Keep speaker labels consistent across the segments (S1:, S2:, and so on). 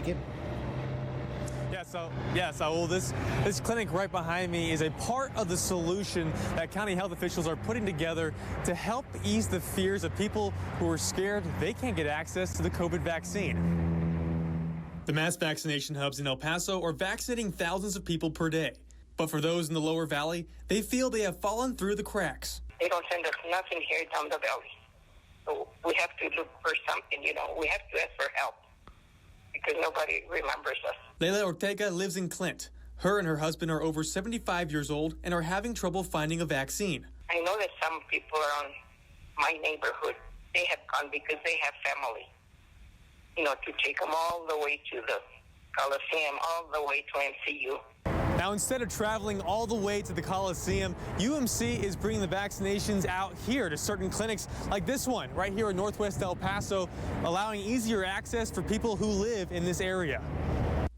S1: it.
S2: Saul, this clinic right behind me is a part of the solution that county health officials are putting together to help ease the fears of people who are scared they can't get access to the COVID vaccine. The mass vaccination hubs in El Paso are vaccinating thousands of people per day. But for those in the lower valley, they feel they have fallen through the cracks.
S3: They don't send us nothing here down the valley. So we have to look for something, We have to ask for help because nobody remembers us.
S2: Leila Ortega lives in Clint. Her and her husband are over 75 years old and are having trouble finding a vaccine.
S3: I know that some people around my neighborhood, they have gone because they have family, to take them all the way to the Coliseum, all the way to MCU.
S2: Now, instead of traveling all the way to the Coliseum, UMC is bringing the vaccinations out here to certain clinics like this one right here in Northwest El Paso, allowing easier access for people who live in this area.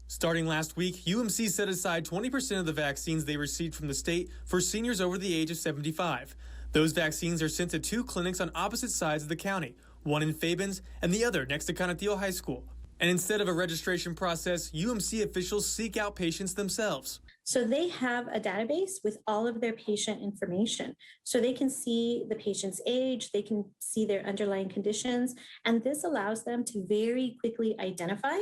S2: Starting last week, UMC set aside 20% of the vaccines they received from the state for seniors over the age of 75. Those vaccines are sent to two clinics on opposite sides of the county, one in Fabens and the other next to Canutillo High School. And instead of a registration process, UMC officials seek out patients themselves.
S4: So they have a database with all of their patient information. So they can see the patient's age, they can see their underlying conditions, and this allows them to very quickly identify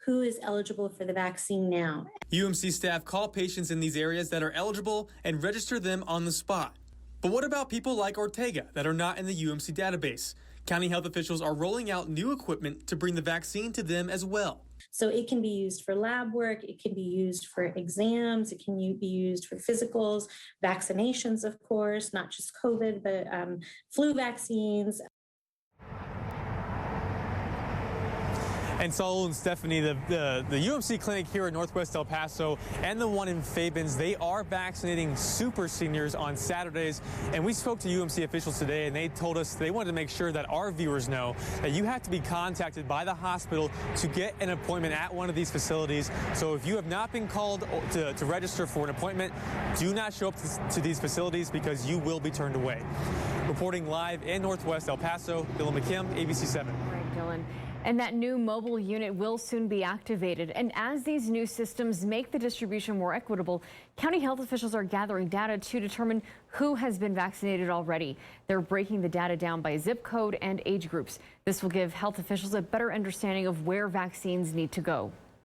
S4: who is eligible for the vaccine now.
S2: UMC staff call patients in these areas that are eligible and register them on the spot. But what about people like Ortega that are not in the UMC database? County health officials are rolling out new equipment to bring the vaccine to them as well.
S4: So it can be used for lab work, it can be used for exams, it can be used for physicals, vaccinations, of course, not just COVID, but flu vaccines.
S2: And Saul and Stephanie, the UMC clinic here in Northwest El Paso and the one in Fabens, they are vaccinating super seniors on Saturdays. And we spoke to UMC officials today, and they told us they wanted to make sure that our viewers know that you have to be contacted by the hospital to get an appointment at one of these facilities. So if you have not been called to register for an appointment, do not show up to these facilities because you will be turned away. Reporting live in Northwest El Paso, Dylan McKim, ABC 7.
S5: All right, Dylan. And that new mobile unit will soon be activated. And as these new systems make the distribution more equitable, county health officials are gathering data to determine who has been vaccinated already. They're breaking the data down by zip code and age groups. This will give health officials a better understanding of where vaccines need to go.